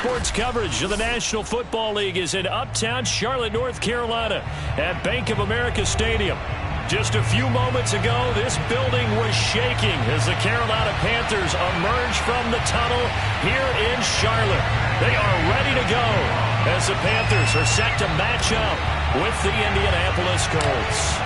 sports coverage of the National Football League is in uptown Charlotte, North Carolina at Bank of America Stadium. Just a few moments ago, this building was shaking as the Carolina Panthers emerge from the tunnel here in Charlotte. They are ready to go as the Panthers are set to match up with the Indianapolis Colts.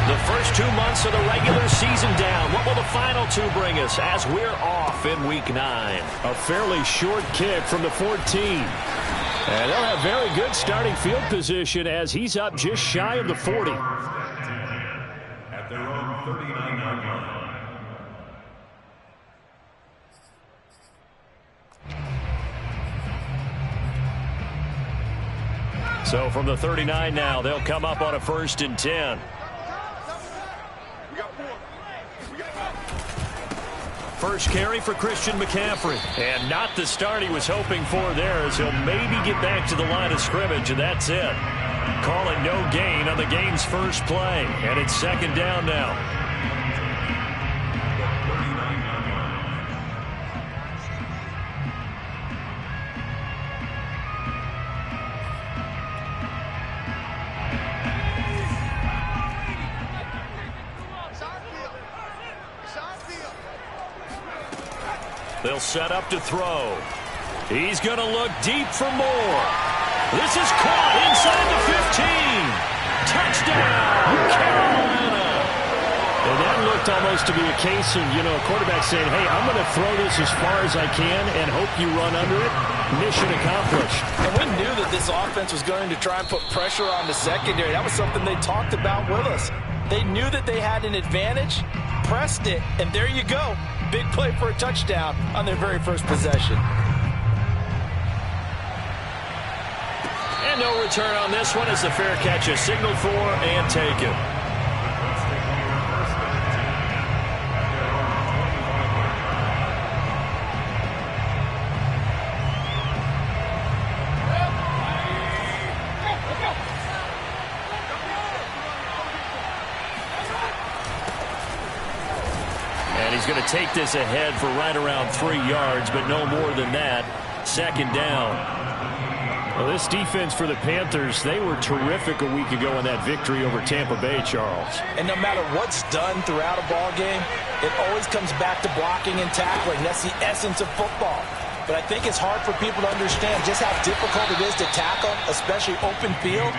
The first 2 months of the regular season down. What will the final two bring us as we're off in Week 9? A fairly short kick from the 14. And they'll have very good starting field position as he's up just shy of the 40. At their own 39-yard line. So from the 39 now, they'll come up on a 1st and 10. First carry for Christian McCaffrey. And not the start he was hoping for there, as he'll maybe get back to the line of scrimmage, and that's it. Calling no gain on the game's first play. And it's 2nd down now. They'll set up to throw. He's going to look deep for more. This is caught inside the 15. Touchdown, Carolina. And that looked almost to be a case of, a quarterback saying, hey, I'm going to throw this as far as I can and hope you run under it. Mission accomplished. And we knew that this offense was going to try and put pressure on the secondary. That was something they talked about with us. They knew that they had an advantage, pressed it, and there you go. Big play for a touchdown on their very first possession. And no return on this one as the fair catch is signaled for and taken. Going to take this ahead for right around 3 yards, but no more than that. 2nd down. Well, this defense for the Panthers, they were terrific a week ago in that victory over Tampa Bay, Charles. And no matter what's done throughout a ball game, it always comes back to blocking and tackling. That's the essence of football. But I think it's hard for people to understand just how difficult it is to tackle, especially open field.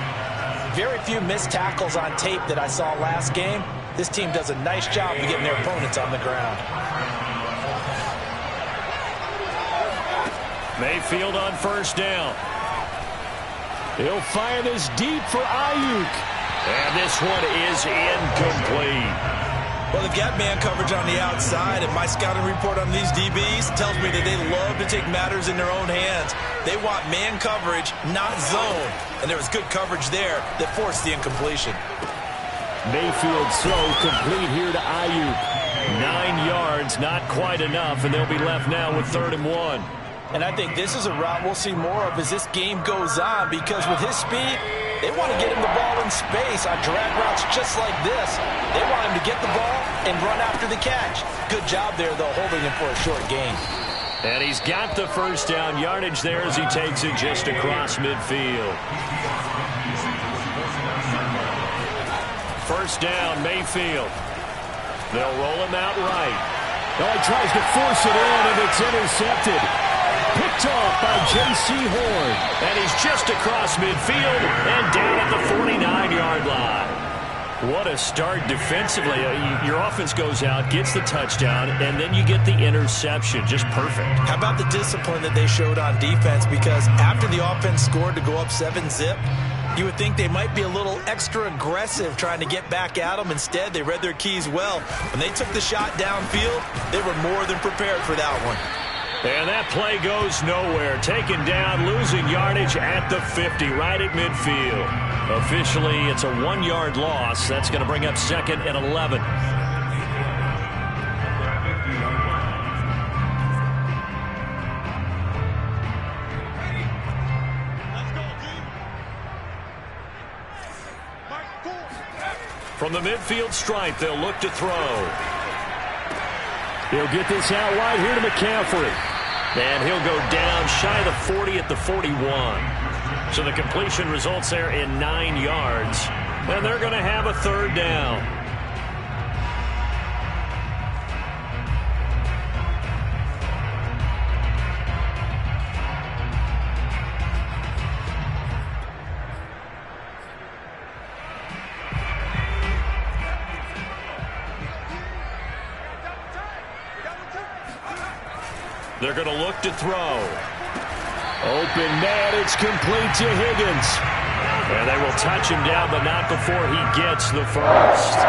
Very few missed tackles on tape that I saw last game. This team does a nice job of getting their opponents on the ground. Mayfield on 1st down. He'll fire this deep for Ayuk. And this one is incomplete. Well, they've got man coverage on the outside, and my scouting report on these DBs tells me that they love to take matters in their own hands. They want man coverage, not zone. And there was good coverage there that forced the incompletion. Mayfield's throw complete here to Ayuk. 9 yards, not quite enough, and they'll be left now with 3rd and 1. And I think this is a route we'll see more of as this game goes on, because with his speed, they want to get him the ball in space on drag routes just like this. They want him to get the ball and run after the catch. Good job there, though, holding him for a short gain. And he's got the 1st down yardage there as he takes it just across midfield. 1st down, Mayfield. They'll roll him out right. Oh, he tries to force it in, and it's intercepted. Picked off by J.C. Horn. And he's just across midfield and down at the 49-yard line. What a start defensively. Your offense goes out, gets the touchdown, and then you get the interception. Just perfect. How about the discipline that they showed on defense? Because after the offense scored to go up 7-zip, you would think they might be a little extra aggressive trying to get back at them. Instead, they read their keys well. When they took the shot downfield, they were more than prepared for that one. And that play goes nowhere. Taken down, losing yardage at the 50, right at midfield. Officially, it's a 1-yard loss. That's going to bring up 2nd and 11. From the midfield stripe, they'll look to throw. He'll get this out wide here to McCaffrey. And he'll go down shy of the 40 at the 41. So the completion results there in 9 yards. And they're going to have a third down. They're going to look to throw. Open man, it's complete to Higgins. And they will touch him down, but not before he gets the first.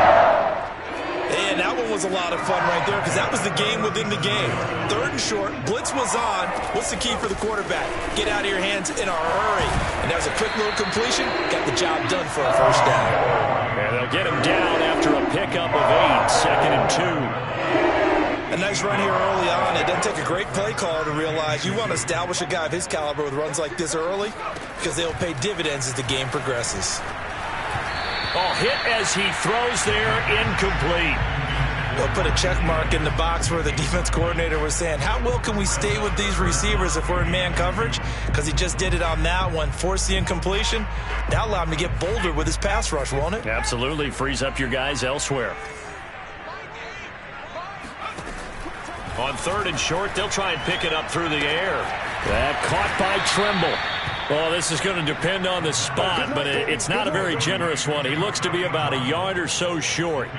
And that one was a lot of fun right there because that was the game within the game. 3rd and short, blitz was on. What's the key for the quarterback? Get out of your hands in a hurry. And that was a quick little completion. Got the job done for a first down. And they'll get him down after a pickup of 8, 2nd and 2. A nice run here early on. It doesn't take a great play caller to realize you want to establish a guy of his caliber with runs like this early because they'll pay dividends as the game progresses. Oh, hit as he throws there, incomplete. They'll put a check mark in the box where the defense coordinator was saying, how well can we stay with these receivers if we're in man coverage? Because he just did it on that one, forced the incompletion. That allowed him to get bolder with his pass rush, won't it? Absolutely. Frees up your guys elsewhere. On 3rd and short, they'll try and pick it up through the air. That caught by Trimble. Well, this is going to depend on the spot, but it's not a very generous one. He looks to be about a yard or so short.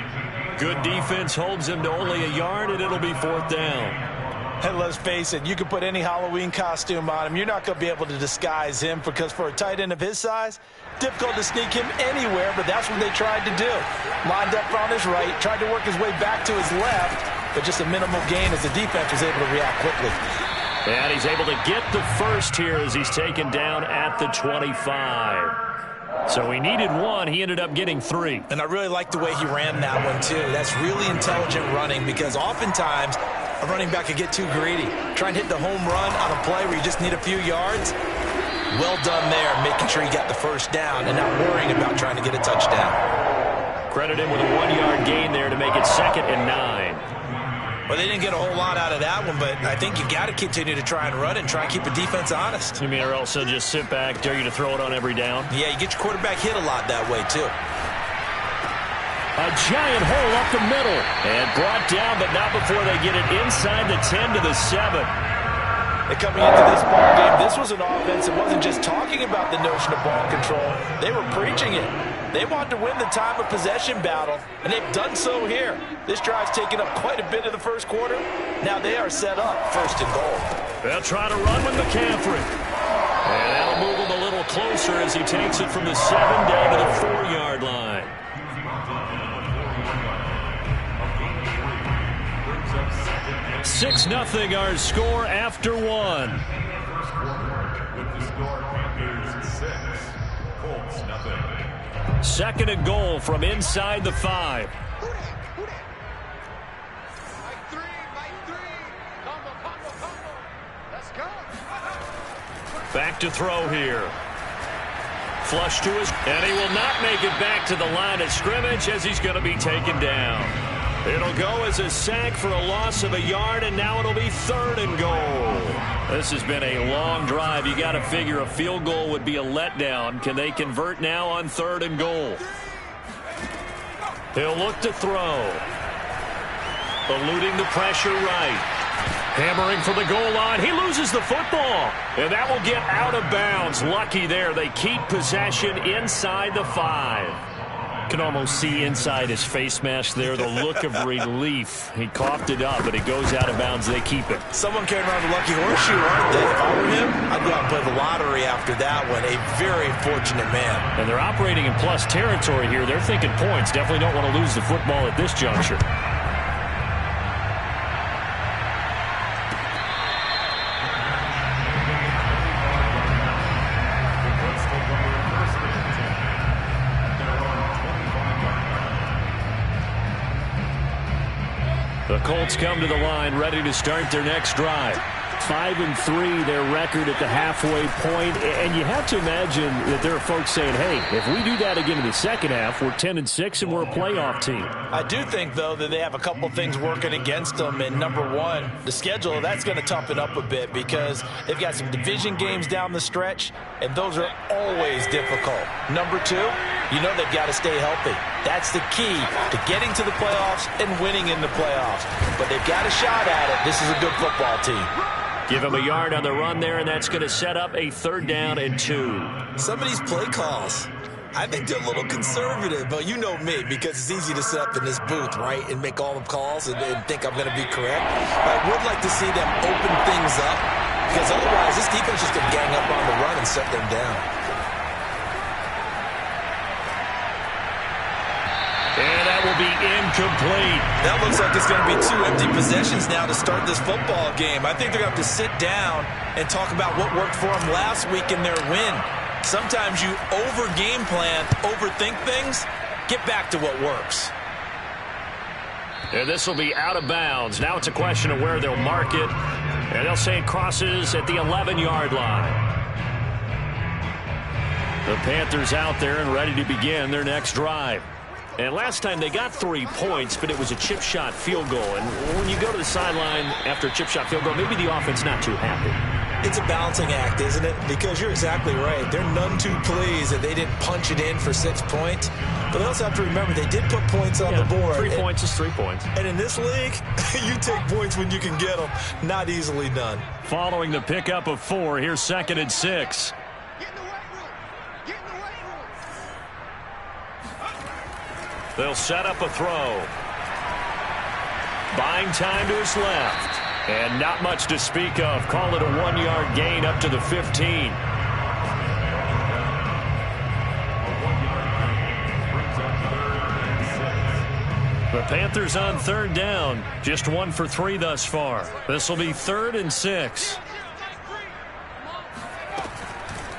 Good defense holds him to only a yard, and it'll be 4th down. And let's face it, you can put any Halloween costume on him. You're not going to be able to disguise him because for a tight end of his size, difficult to sneak him anywhere, but that's what they tried to do. Lined up on his right, tried to work his way back to his left, but just a minimal gain as the defense was able to react quickly. And he's able to get the first here as he's taken down at the 25. So he needed 1. He ended up getting 3. And I really like the way he ran that one, too. That's really intelligent running because oftentimes a running back could get too greedy. Trying to hit the home run on a play where you just need a few yards. Well done there, making sure he got the first down and not worrying about trying to get a touchdown. Credit him with a 1-yard gain there to make it 2nd and 9. Well, they didn't get a whole lot out of that one, but I think you got to continue to try and run and try and keep the defense honest. You mean or else they'll just sit back, dare you to throw it on every down? Yeah, you get your quarterback hit a lot that way, too. A giant hole up the middle. And brought down, but not before they get it inside the 10 to the 7. And coming into this ball game, this was an offense that wasn't just talking about the notion of ball control. They were preaching it. They wanted to win the time of possession battle, and they've done so here. This drive's taken up quite a bit of the first quarter. Now they are set up 1st and goal. They'll try to run with McCaffrey. And that'll move him a little closer as he takes it from the 7 down to the 4-yard line. 6-0 our score after 1. With the score, Panthers 6, Colts 0. 2nd and goal from inside the 5. Back to throw here. Flush to his, and he will not make it back to the line of scrimmage as he's going to be taken down. It'll go as a sack for a loss of a yard, and now it'll be 3rd and goal. This has been a long drive. You got to figure a field goal would be a letdown. Can they convert now on 3rd and goal? He'll look to throw. Eluding the pressure right. Hammering for the goal line. He loses the football. And that will get out of bounds. Lucky there. They keep possession inside the 5. Can almost see inside his face mask there the look of relief. He coughed it up, but it goes out of bounds. They keep it. Someone carrying around the lucky horseshoe, aren't they? If I were him, I'd go out and play the lottery after that one. A very fortunate man. And they're operating in plus territory here. They're thinking points. Definitely don't want to lose the football at this juncture. The Colts come to the line ready to start their next drive. 5-3, their record at the halfway point. And you have to imagine that there are folks saying, hey, if we do that again in the second half, we're 10-6 and we're a playoff team. I do think, though, that they have a couple things working against them. And number one, the schedule, that's going to toughen up a bit because they've got some division games down the stretch, and those are always difficult. Number two, you know they've got to stay healthy. That's the key to getting to the playoffs and winning in the playoffs. But they've got a shot at it. This is a good football team. Give him a yard on the run there, and that's going to set up a 3rd down and 2. Some of these play calls, I think they're a little conservative, but you know me, because it's easy to sit up in this booth, right, and make all the calls and think I'm going to be correct. But I would like to see them open things up, because otherwise this defense is going to gang up on the run and shut them down. And that will be incomplete. That looks like it's going to be 2 empty possessions now to start this football game. I think they're going to have to sit down and talk about what worked for them last week in their win. Sometimes you over-game plan, overthink things. Get back to what works. And this will be out of bounds. Now it's a question of where they'll mark it. And they'll say it crosses at the 11-yard line. The Panthers out there and ready to begin their next drive. And last time they got 3 points, but it was a chip shot field goal. And when you go to the sideline after a chip shot field goal, maybe the offense not too happy. It's a balancing act, isn't it? Because you're exactly right. They're none too pleased that they didn't punch it in for 6 points. But they also have to remember they did put points on the board. 3 points is 3 points. And in this league, you take points when you can get them. Not easily done. Following the pickup of 4, here's 2nd and 6. They'll set up a throw. Buying time to his left. And not much to speak of. Call it a 1-yard gain up to the 15. The Panthers on 3rd down. Just 1 for 3 thus far. This will be 3rd and 6.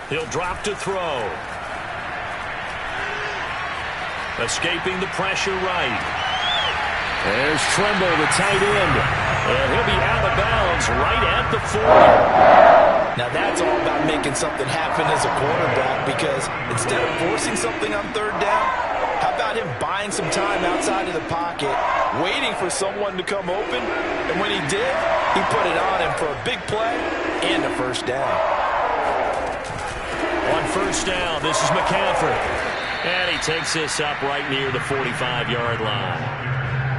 He'll drop to throw. Escaping the pressure right. There's Tremble, the tight end. And he'll be out of bounds right at the 40. Now that's all about making something happen as a quarterback, because instead of forcing something on 3rd down, how about him buying some time outside of the pocket, waiting for someone to come open, and when he did, he put it on him for a big play and a 1st down. On 1st down, this is McCaffrey. And he takes this up right near the 45-yard line.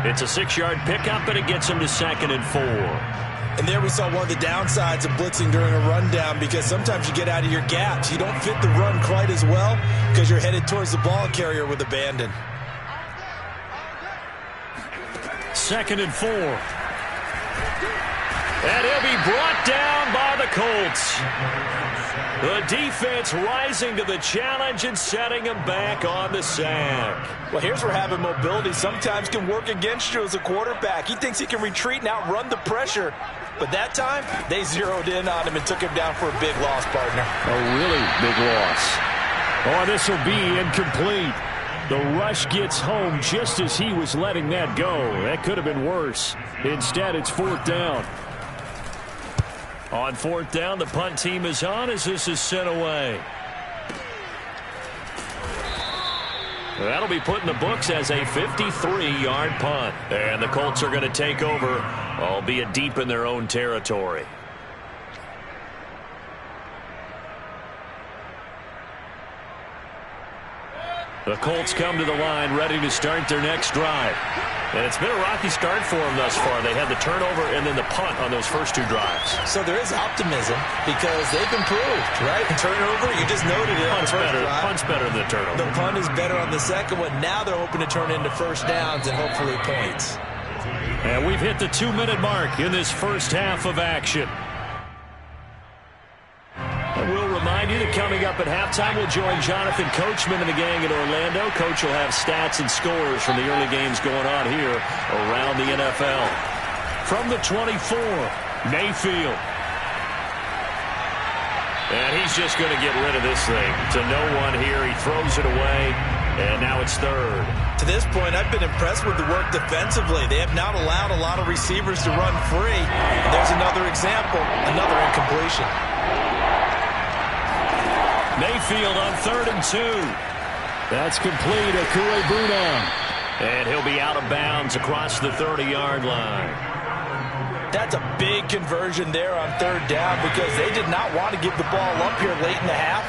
It's a 6-yard pickup, and it gets him to 2nd and 4. And there we saw one of the downsides of blitzing during a rundown, because sometimes you get out of your gaps. You don't fit the run quite as well because you're headed towards the ball carrier with abandon. 2nd and 4. And he'll be brought down by the Colts. The defense rising to the challenge and setting him back on the sack. Well, here's where having mobility sometimes can work against you as a quarterback. He thinks he can retreat and outrun the pressure. But that time, they zeroed in on him and took him down for a big loss, partner. A really big loss. Oh, this will be incomplete. The rush gets home just as he was letting that go. That could have been worse. Instead, it's 4th down. On 4th down, the punt team is on as this is sent away. That'll be put in the books as a 53-yard punt. And the Colts are going to take over, albeit deep in their own territory. The Colts come to the line ready to start their next drive. And it's been a rocky start for them thus far. They had the turnover and then the punt on those first 2 drives. So there is optimism because they've improved, right? And turnover, you just noted it. Punt's better than the turnover. The punt is better on the second one. Now they're hoping to turn into 1st downs and hopefully points. And we've hit the 2-minute mark in this first half of action. And we'll remind you that coming up at halftime, we'll join Jonathan Coachman and the gang in Orlando. Coach will have stats and scores from the early games going on here around the NFL. From the 24, Mayfield. And he's just going to get rid of this thing to no one here. He throws it away. And now it's third. To this point, I've been impressed with the work defensively. They have not allowed a lot of receivers to run free. And there's another example, another incompletion. Mayfield on 3rd and 2. That's complete. Akuebuna. And he'll be out of bounds across the 30-yard line. That's a big conversion there on 3rd down because they did not want to give the ball up here late in the half.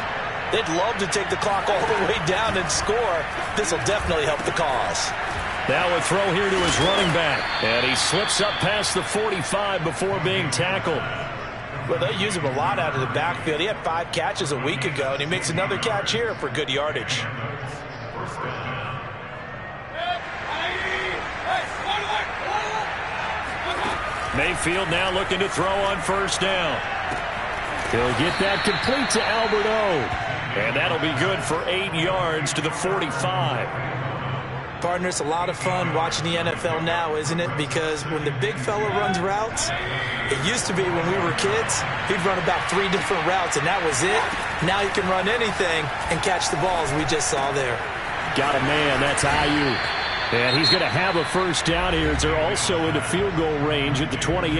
They'd love to take the clock all the way down and score. This will definitely help the cause. Now a throw here to his running back. And he slips up past the 45 before being tackled. Well, they use him a lot out of the backfield. He had 5 catches a week ago, and he makes another catch here for good yardage. Mayfield now looking to throw on 1st down. He'll get that complete to Albert O. And that'll be good for 8 yards to the 45. Partner, it's a lot of fun watching the NFL now, isn't it? Because when the big fella runs routes, it used to be when we were kids, he'd run about 3 different routes, and that was it. Now he can run anything and catch the balls we just saw there. Got a man. That's Ayuk. And he's going to have a 1st down here as they're also into field goal range at the 28.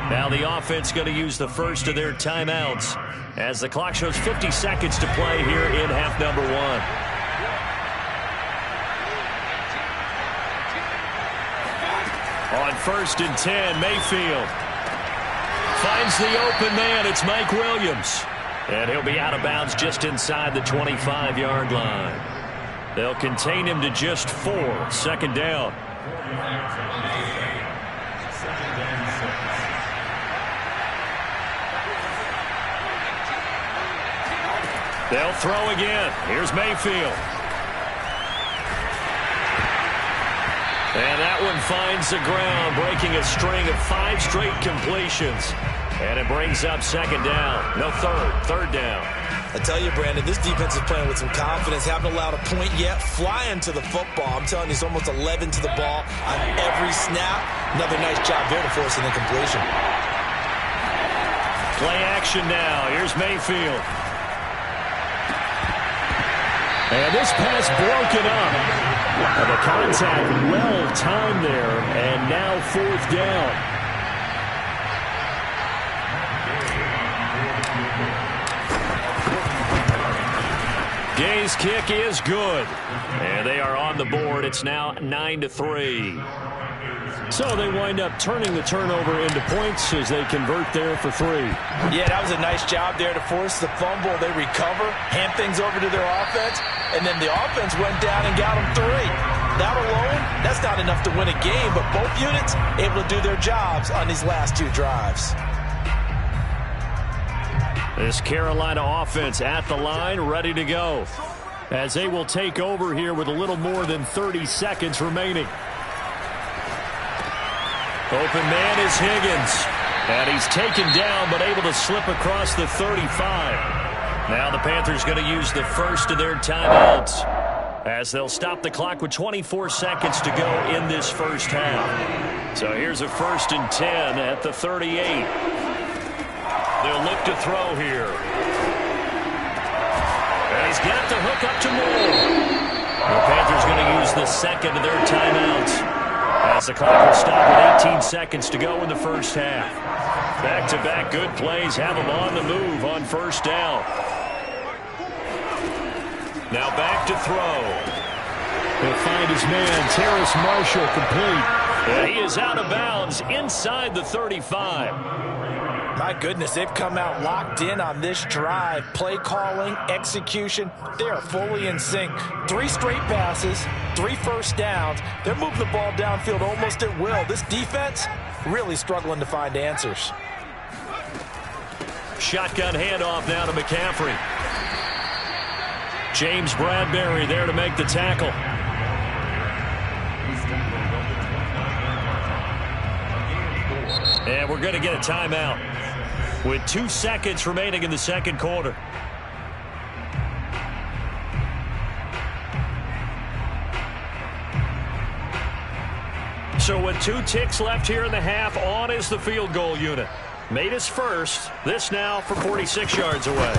Now the offense going to use the first of their timeouts as the clock shows 50 seconds to play here in half number 1. On 1st and 10, Mayfield finds the open man. It's Mike Williams. And he'll be out of bounds just inside the 25-yard line. They'll contain him to just 4. 2nd down. They'll throw again. Here's Mayfield. And that one finds the ground, breaking a string of 5 straight completions. And it brings up 2nd down. No, 3rd down. I tell you, Brandon, this defense is playing with some confidence. Haven't allowed a point yet. Flying to the football. I'm telling you, it's almost 11 to the ball on every snap. Another nice job there to force an incompletion. Play action now. Here's Mayfield. And this pass broken up. And the contact well timed there. And now 4th down. Gay's kick is good. And they are on the board. It's now 9-3. So they wind up turning the turnover into points as they convert there for 3. Yeah, that was a nice job there to force the fumble. They recover, hand things over to their offense, and then the offense went down and got them 3. That alone, that's not enough to win a game, but both units able to do their jobs on these last 2 drives. This Carolina offense at the line, ready to go, as they will take over here with a little more than 30 seconds remaining. Open man is Higgins. And he's taken down, but able to slip across the 35. Now the Panthers going to use the first of their timeouts, as they'll stop the clock with 24 seconds to go in this first half. So here's a 1st and 10 at the 38. They'll look to throw here. And he's got the hook up to Moore. The Panthers going to use the second of their timeouts, as the clock will stop with 18 seconds to go in the first half. Back-to-back good plays have them on the move on 1st down. Now back to throw. He'll find his man, Terrace Marshall, complete. And he is out of bounds inside the 35. My goodness, they've come out locked in on this drive. Play calling, execution, they are fully in sync. 3 straight passes, 3 first downs. They're moving the ball downfield almost at will. This defense really struggling to find answers. Shotgun handoff now to McCaffrey. James Bradbury there to make the tackle. And we're going to get a timeout with 2 seconds remaining in the second quarter. So with 2 ticks left here in the half, on is the field goal unit. Made his first. This now from 46 yards away.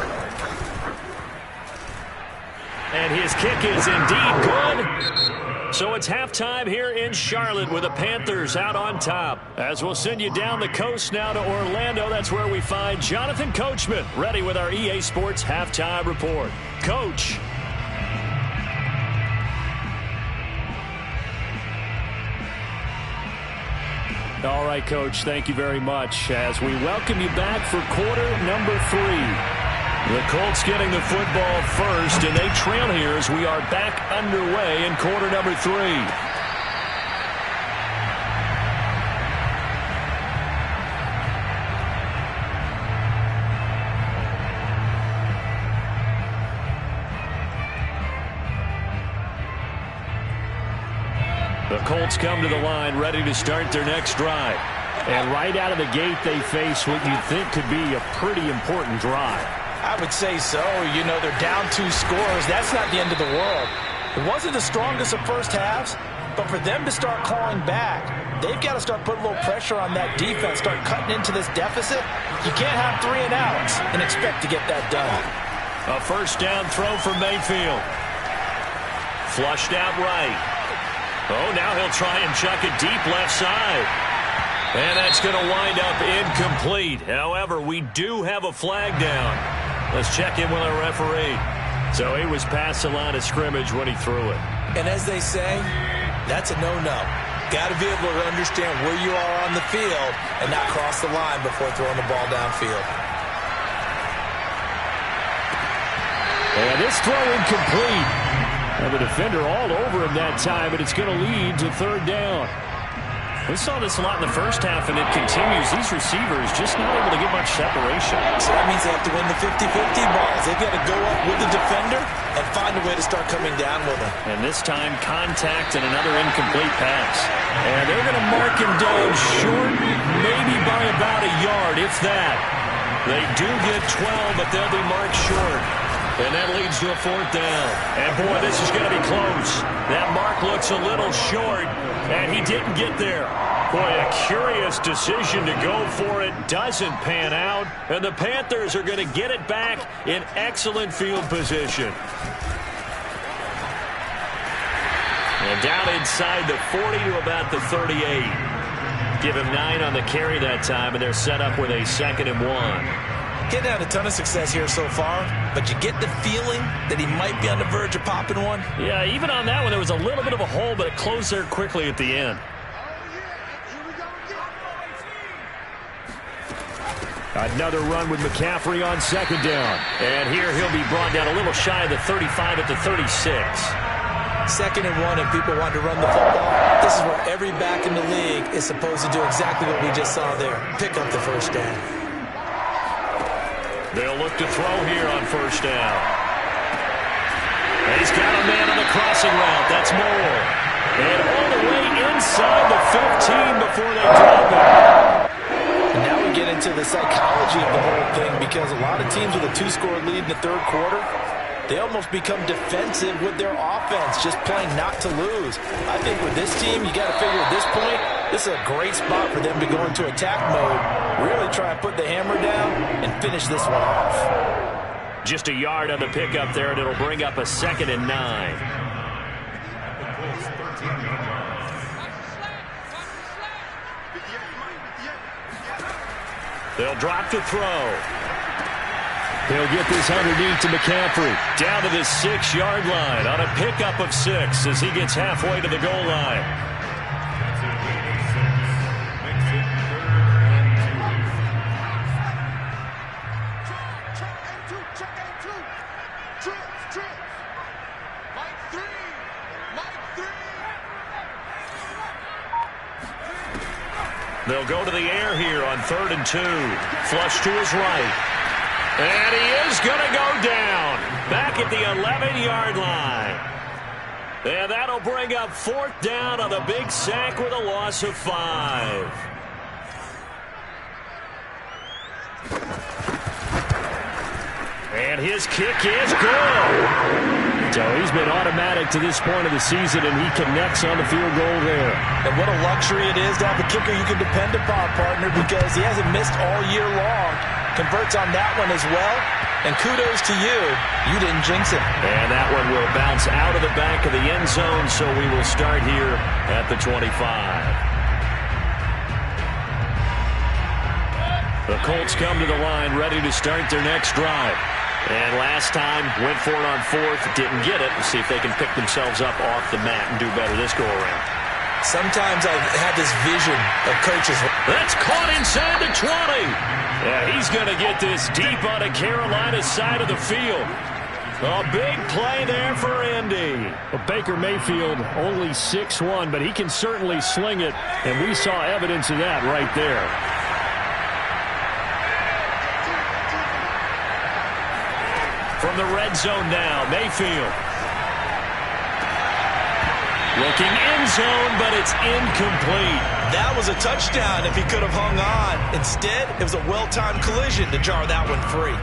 And his kick is indeed good. So it's halftime here in Charlotte with the Panthers out on top. As we'll send you down the coast now to Orlando, that's where we find Jonathan Coachman ready with our EA Sports halftime report. Coach. All right, Coach, thank you very much as we welcome you back for quarter number 3. The Colts getting the football first, and they trail here as we are back underway in quarter number 3. The Colts come to the line ready to start their next drive. And right out of the gate, they face what you'd think could be a pretty important drive. I would say so. You know, they're down 2 scores. That's not the end of the world. It wasn't the strongest of first halves, but for them to start clawing back, they've got to start putting a little pressure on that defense, start cutting into this deficit. You can't have 3 and outs and expect to get that done. A first down throw for Mayfield. Flushed out right. Oh, now he'll try and chuck it deep left side. And that's going to wind up incomplete. However, we do have a flag down. Let's check in with our referee. So he was past the line of scrimmage when he threw it. And as they say, that's a no-no. Got to be able to understand where you are on the field and not cross the line before throwing the ball downfield. And this throw incomplete. And the defender all over him that time, but it's going to lead to third down. We saw this a lot in the first half, and it continues. These receivers just not able to get much separation. So that means they have to win the 50-50 balls. They've got to go up with the defender and find a way to start coming down with him. And this time, contact and another incomplete pass. And they're going to mark him down short, maybe by about a yard, if that. They do get 12, but they'll be marked short. And that leads to a fourth down. And, boy, this is going to be close. That mark looks a little short, and he didn't get there. Boy, a curious decision to go for it. Doesn't pan out. And the Panthers are going to get it back in excellent field position. And down inside the 40 to about the 38. Give him 9 on the carry that time, and they're set up with a 2nd and 1. Getting had a ton of success here so far, but you get the feeling that he might be on the verge of popping one. Yeah, even on that one, there was a little bit of a hole, but it closed there quickly at the end. Another run with McCaffrey on 2nd down. And here he'll be brought down a little shy of the 35 at the 36. 2nd and 1, and people want to run the football. This is where every back in the league is supposed to do exactly what we just saw there. Pick up the first down. They'll look to throw here on 1st down. And he's got a man on the crossing route. That's Moore. And all the way inside the 15 before they drop it. And now we get into the psychology of the whole thing, because a lot of teams with a 2-score lead in the 3rd quarter, they almost become defensive with their offense, just playing not to lose. I think with this team, you got to figure at this point, this is a great spot for them to go into attack mode, really try and put the hammer down and finish this one off. Just a yard on the pickup there, and it'll bring up a 2nd and 9. They'll drop to throw. He'll get this underneath to McCaffrey. Down to the 6-yard line on a pickup of 6 as he gets halfway to the goal line. They'll go to the air here on 3rd and 2. Flush to his right. And he is going to go down back at the 11-yard line. And that'll bring up 4th down on the big sack with a loss of 5. And his kick is good. So he's been automatic to this point of the season, and he connects on the field goal there. And what a luxury it is to have a kicker you can depend upon, partner, because he hasn't missed all year long. Converts on that one as well. And kudos to you. You didn't jinx it. And that one will bounce out of the back of the end zone, so we will start here at the 25. The Colts come to the line ready to start their next drive. And last time, went for it on fourth, didn't get it. We'll see if they can pick themselves up off the mat and do better this go-around. Sometimes I have this vision of coaches. That's caught inside the 20. Yeah, he's going to get this deep on the Carolina side of the field. A big play there for Indy. Well, Baker Mayfield only 6'1", but he can certainly sling it, and we saw evidence of that right there. From the red zone now, Mayfield. Looking end zone, but it's incomplete. That was a touchdown if he could have hung on. Instead, it was a well-timed collision to jar that one free.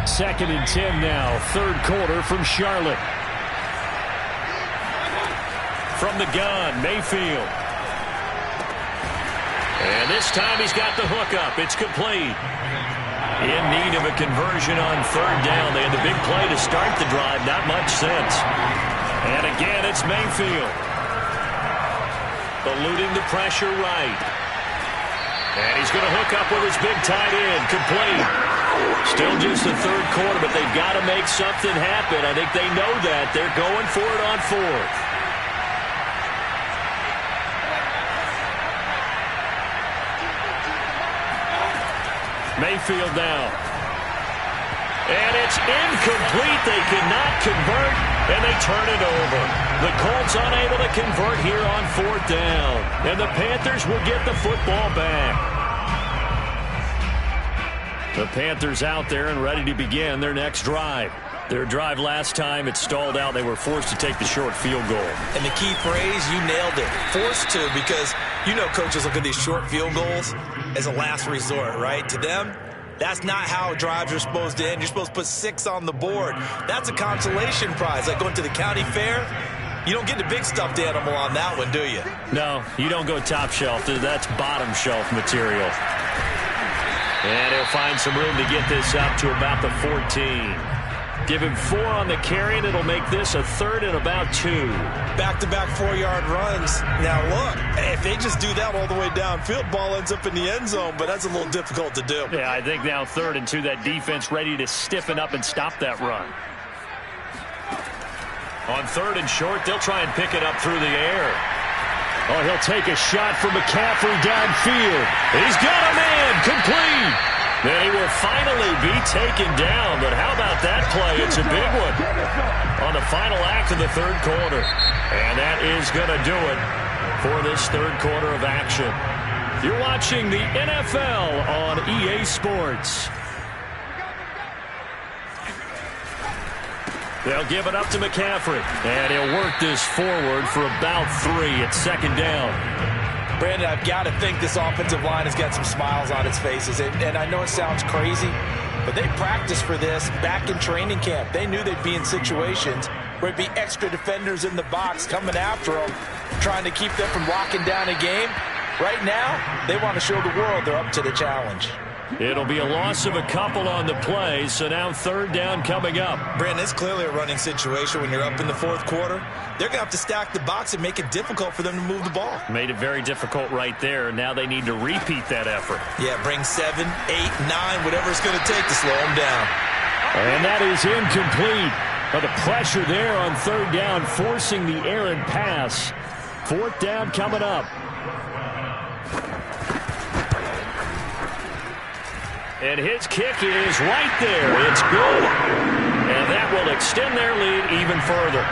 2nd and 10 now, third quarter from Charlotte. From the gun, Mayfield. And this time he's got the hook up. It's complete. In need of a conversion on third down. They had the big play to start the drive. Not much sense. And again, it's Mayfield. Eluding the pressure right. And he's going to hook up with his big tight end. Complete. Still just the third quarter, but they've got to make something happen. I think they know that. They're going for it on fourth. Mayfield now. And it's incomplete. They cannot convert, and they turn it over. The Colts unable to convert here on fourth down. And the Panthers will get the football back. The Panthers out there and ready to begin their next drive. Their drive last time, it stalled out. They were forced to take the short field goal. And the key phrase, you nailed it. Forced to, because you know coaches look at these short field goals as a last resort, right? To them, that's not how drives are supposed to end. You're supposed to put 6 on the board. That's a consolation prize. Like going to the county fair, you don't get the big stuffed animal on that one, do you? No, you don't go top shelf. That's bottom shelf material. And he'll find some room to get this up to about the 14. Give him 4 on the carry, and it'll make this a 3rd and about 2. Back-to-back 4-yard runs. Now, look, if they just do that all the way downfield, ball ends up in the end zone, but that's a little difficult to do. Yeah, I think now 3rd and 2, that defense ready to stiffen up and stop that run. On 3rd and short, they'll try and pick it up through the air. Oh, he'll take a shot from McCaffrey downfield. He's got a man, complete. Then he will finally be taken down, but how about that play? It's a big one on the final act of the third quarter. And that is going to do it for this third quarter of action. You're watching the NFL on EA Sports. They'll give it up to McCaffrey, and he'll work this forward for about 3 at 2nd down. Brandon, I've got to think this offensive line has got some smiles on its faces. And I know it sounds crazy, but they practiced for this back in training camp. They knew they'd be in situations where it'd be extra defenders in the box coming after them, trying to keep them from locking down a game. Right now, they want to show the world they're up to the challenge. It'll be a loss of a couple on the play, so now 3rd down coming up. Brandon, it's clearly a running situation when you're up in the 4th quarter. They're going to have to stack the box and make it difficult for them to move the ball. Made it very difficult right there. Now they need to repeat that effort. Yeah, bring 7, 8, 9, whatever it's going to take to slow them down. And that is incomplete. But the pressure there on 3rd down, forcing the errant pass. 4th down coming up. And his kick is right there. It's good. And that will extend their lead even further.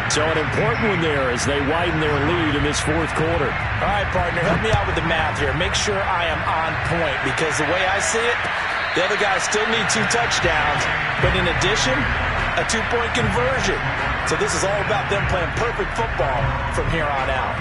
So an important one there as they widen their lead in this 4th quarter. All right, partner, help me out with the math here. Make sure I am on point, because the way I see it, the other guys still need 2 touchdowns, but in addition, a 2-point conversion. So this is all about them playing perfect football from here on out.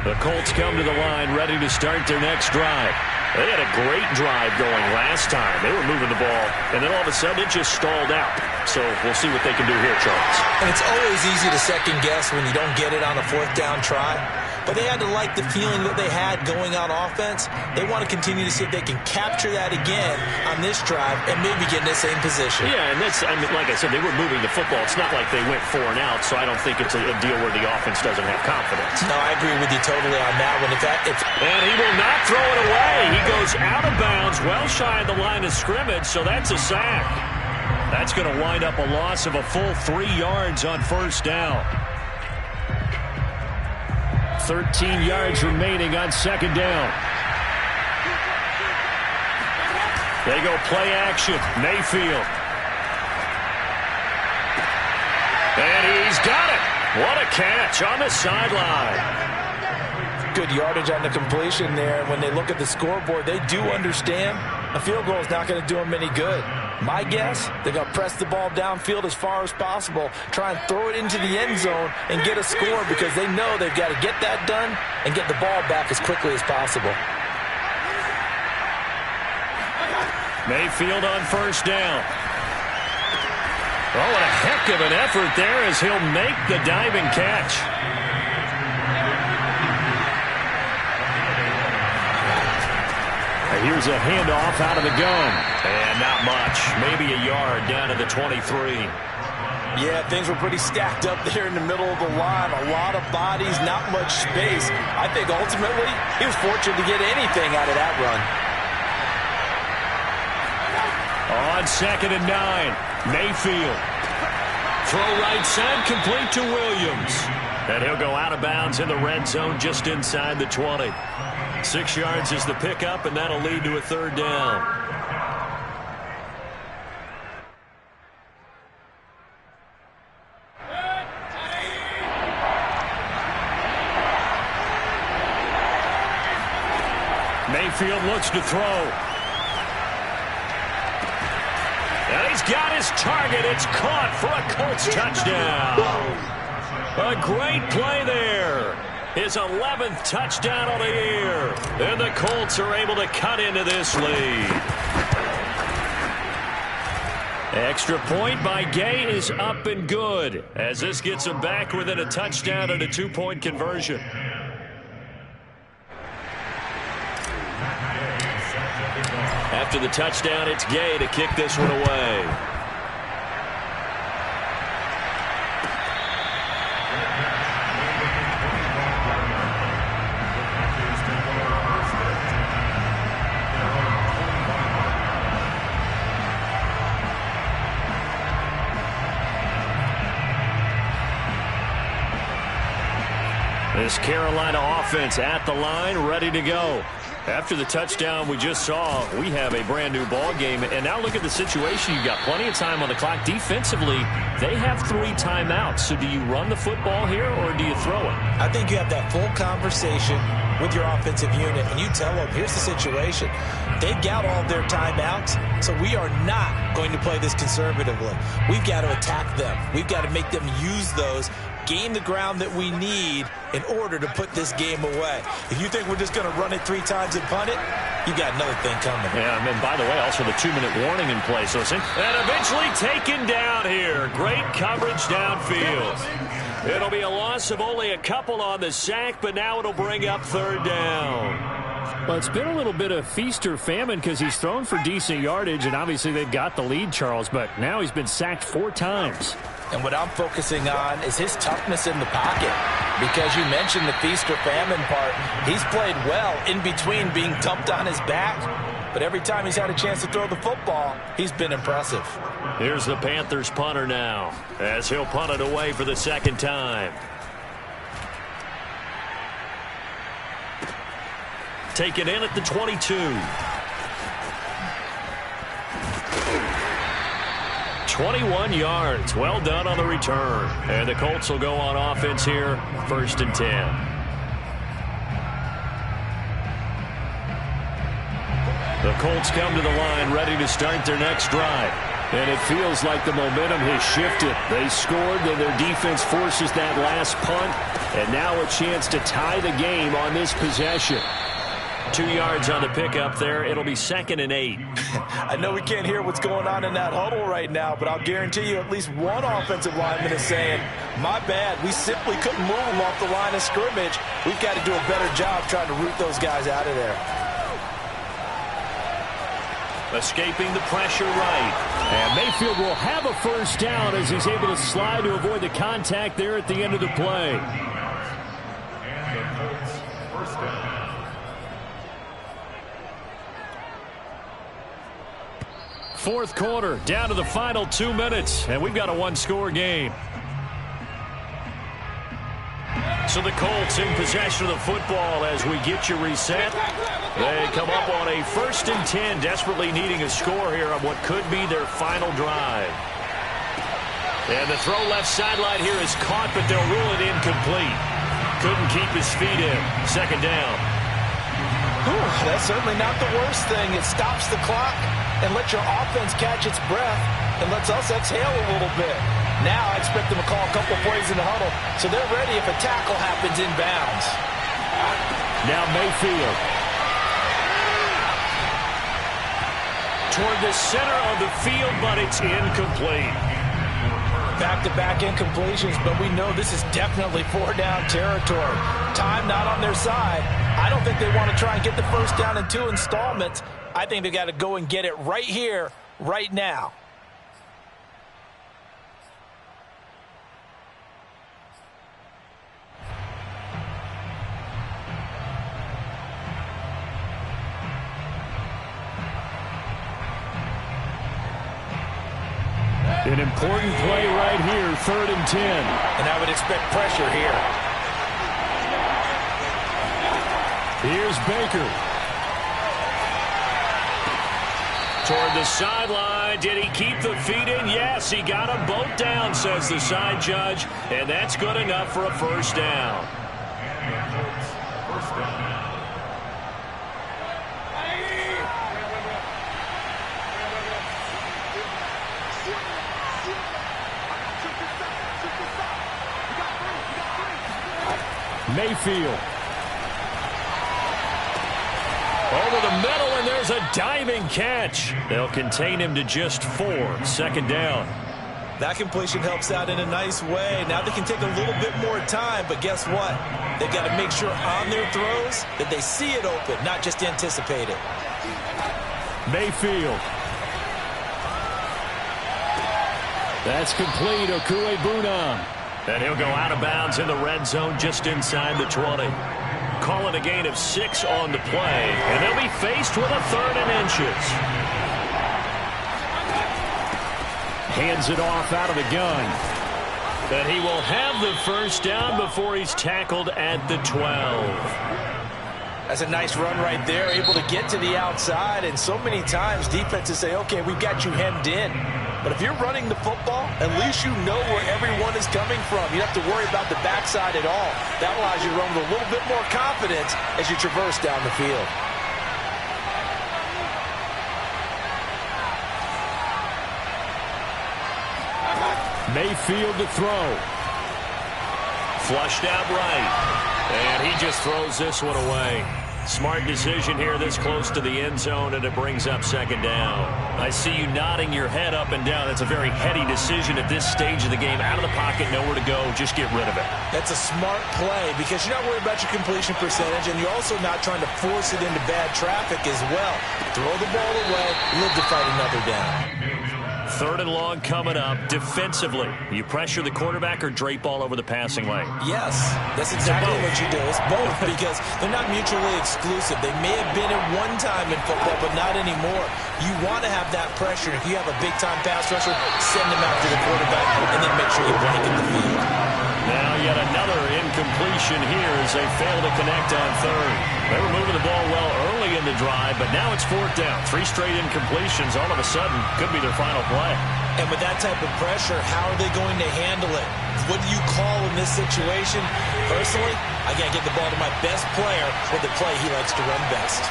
The Colts come to the line ready to start their next drive. They had a great drive going last time. They were moving the ball, and then all of a sudden it just stalled out. So we'll see what they can do here, Charles. And it's always easy to second guess when you don't get it on a 4th down try. but they had to like the feeling that they had going on offense. They want to continue to see if they can capture that again on this drive and maybe get in the same position. Yeah, and that's, I mean, like I said, they were moving the football. It's not like they went 4 and out, so I don't think it's a deal where the offense doesn't have confidence. No, I agree with you totally on that one. And he will not throw it away. He goes out of bounds, well shy of the line of scrimmage, so that's a sack. That's going to wind up a loss of a full 3 yards on first down. 13 yards remaining on second down. They go play action. Mayfield. And he's got it. What a catch on the sideline. Good yardage on the completion there. When they look at the scoreboard, they do understand a field goal is not going to do them any good. My guess, they're going to press the ball downfield as far as possible, try and throw it into the end zone and get a score because they know they've got to get that done and get the ball back as quickly as possible. Mayfield on first down. Oh, what a heck of an effort there as he'll make the diving catch. Here's a handoff out of the gun. And not much. Maybe a yard down to the 23. Yeah, things were pretty stacked up there in the middle of the line. A lot of bodies, not much space. I think ultimately he was fortunate to get anything out of that run. On 2nd and 9, Mayfield. Throw right side, complete to Williams. And he'll go out of bounds in the red zone just inside the 20. 6 yards is the pickup, and that'll lead to a third down. Mayfield looks to throw. And he's got his target. It's caught for a Colts touchdown. A great play there. His 11th touchdown on the year. And the Colts are able to cut into this lead. Extra point by Gay is up and good as this gets him back within a touchdown and a 2-point conversion. After the touchdown, it's Gay to kick this one away. This Carolina offense at the line, ready to go. After the touchdown we just saw, we have a brand new ball game. And now look at the situation. You've got plenty of time on the clock. Defensively, they have 3 timeouts. So do you run the football here or do you throw it? I think you have that full conversation with your offensive unit, and you tell them, here's the situation. They've got all their timeouts, so we are not going to play this conservatively. We've got to attack them. We've got to make them use those, gain the ground that we need in order to put this game away. If you think we're just going to run it 3 times and punt it, you got another thing coming. Yeah, and by the way, also the 2-minute warning in place. And eventually taken down here. Great coverage downfield. It'll be a loss of only a couple on the sack, but now it'll bring up third down. Well, it's been a little bit of feast or famine because he's thrown for decent yardage, and obviously they've got the lead, Charles, but now he's been sacked 4 times. And what I'm focusing on is his toughness in the pocket. Because you mentioned the feast or famine part. He's played well in between being dumped on his back. But every time he's had a chance to throw the football, he's been impressive. Here's the Panthers punter now, as he'll punt it away for the 2nd time. Taken in at the 22. 21 yards. Well done on the return. And the Colts will go on offense here, 1st and 10. The Colts come to the line ready to start their next drive. And it feels like the momentum has shifted. They scored, then their defense forces that last punt. And now a chance to tie the game on this possession. 2 yards on the pickup there. It'll be 2nd and 8. I know we can't hear what's going on in that huddle right now, but I'll guarantee you at least one offensive lineman is saying, my bad, we simply couldn't move them off the line of scrimmage. We've got to do a better job trying to root those guys out of there. Escaping the pressure right. And Mayfield will have a first down as he's able to slide to avoid the contact there at the end of the play. And the Colts first down. Fourth quarter, down to the final 2 minutes, and we've got a one-score game. So the Colts in possession of the football as we get you reset. They come up on a 1st and 10, desperately needing a score here on what could be their final drive. And the throw left sideline here is caught, but they'll rule it incomplete. Couldn't keep his feet in. 2nd down. Whew, that's certainly not the worst thing. It stops the clock and lets your offense catch its breath and lets us exhale a little bit. Now I expect them to call a couple plays in the huddle so they're ready if a tackle happens inbounds. Now Mayfield. Toward the center of the field, but it's incomplete. Back-to-back incompletions, but we know this is definitely 4-down territory. Time not on their side. I don't think they want to try and get the first down in 2 installments. I think they got to go and get it right here, right now. An important play right here, 3rd and 10. And I would expect pressure here. Here's Baker. Toward the sideline. Did he keep the feet in? Yes, he got them both down, says the side judge. And that's good enough for a first down. And the Colts first down. Mayfield. Over the middle, and there's a diving catch. They'll contain him to just 4. 2nd down. That completion helps out in a nice way. Now they can take a little bit more time, but guess what? They've got to make sure on their throws that they see it open, not just anticipate it. Mayfield. That's complete. Okuegbunam. And he'll go out of bounds in the red zone just inside the 20. Calling a gain of 6 on the play, and they'll be faced with a 3rd and inches. Hands it off out of the gun. And he will have the first down before he's tackled at the 12. That's a nice run right there, able to get to the outside, and so many times defenses say, okay, we've got you hemmed in. But if you're running the football, at least you know where everyone is coming from. You don't have to worry about the backside at all. That allows you to run with a little bit more confidence as you traverse down the field. Mayfield to throw. Flushed out right. And he just throws this one away. Smart decision here this close to the end zone, and it brings up 2nd down. I see you nodding your head up and down. That's a very heady decision at this stage of the game. Out of the pocket, nowhere to go. Just get rid of it. That's a smart play because you're not worried about your completion percentage, and you're also not trying to force it into bad traffic as well. Throw the ball away, live to fight another down. 3rd and long coming up. Defensively, you pressure the quarterback or drape all over the passing lane? Yes, that's exactly what you do. It's both because they're not mutually exclusive. They may have been at one time in football, but not anymore. You want to have that pressure. If you have a big-time pass rusher, send them after the quarterback and then make sure you blanket the field. Now yet another incompletion here as they fail to connect on 3rd. They were moving the ball well early in the drive, but now it's 4th down. 3 straight incompletions all of a sudden could be their final play. And with that type of pressure, how are they going to handle it? What do you call in this situation? Personally, I got to get the ball to my best player for the play he likes to run best.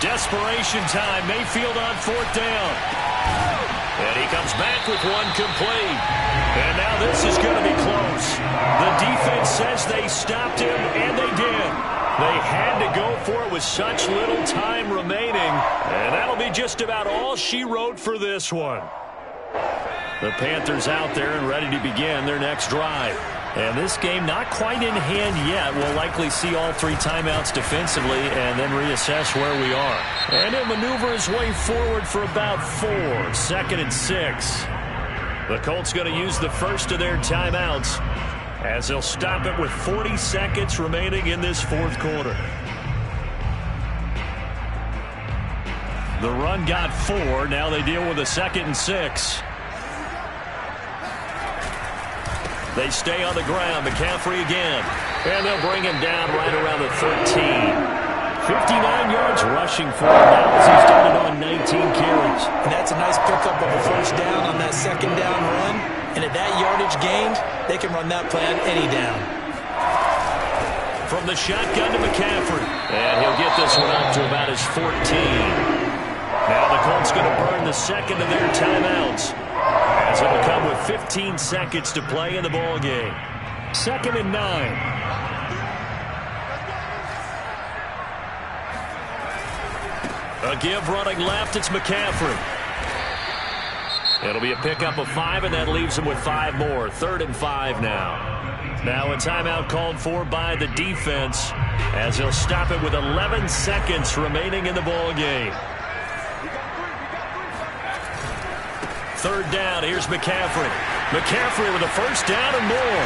Desperation time. Mayfield on 4th down. And he comes back with one complete. And now this is going to be close. The defense stopped him, and they did. They had to go for it with such little time remaining, and that'll be just about all she wrote for this one. The Panthers out there and ready to begin their next drive. And this game not quite in hand yet. We'll likely see all 3 timeouts defensively and then reassess where we are. And he'll maneuver his way forward for about 4. 2nd and 6. The Colts going to use the first of their timeouts as they'll stop it with 40 seconds remaining in this 4th quarter. The run got 4. Now they deal with a 2nd and 6. They stay on the ground. McCaffrey again. And they'll bring him down right around the 13. 59 yards rushing for him now as he started on 19 carries. And that's a nice pickup of a first down on that 2nd down run. And at that yardage gained, they can run that play on any down. From the shotgun to McCaffrey. And he'll get this one up to about his 14. Now the Colts going to burn the 2nd of their timeouts, as it'll come with 15 seconds to play in the ball game. 2nd and 9. A give running left. It's McCaffrey. It'll be a pickup of 5, and that leaves him with 5 more. 3rd and 5 now. Now a timeout called for by the defense, as he'll stop it with 11 seconds remaining in the ball game. 3rd down. Here's McCaffrey. McCaffrey with a first down and more.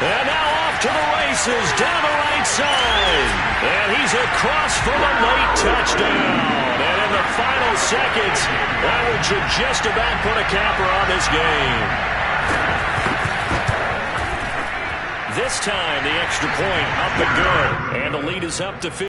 And now off to the races down the right side. And he's across for the late touchdown. And in the final seconds, that one should just about put a capper on this game. This time, the extra point up and good. And the lead is up to 50.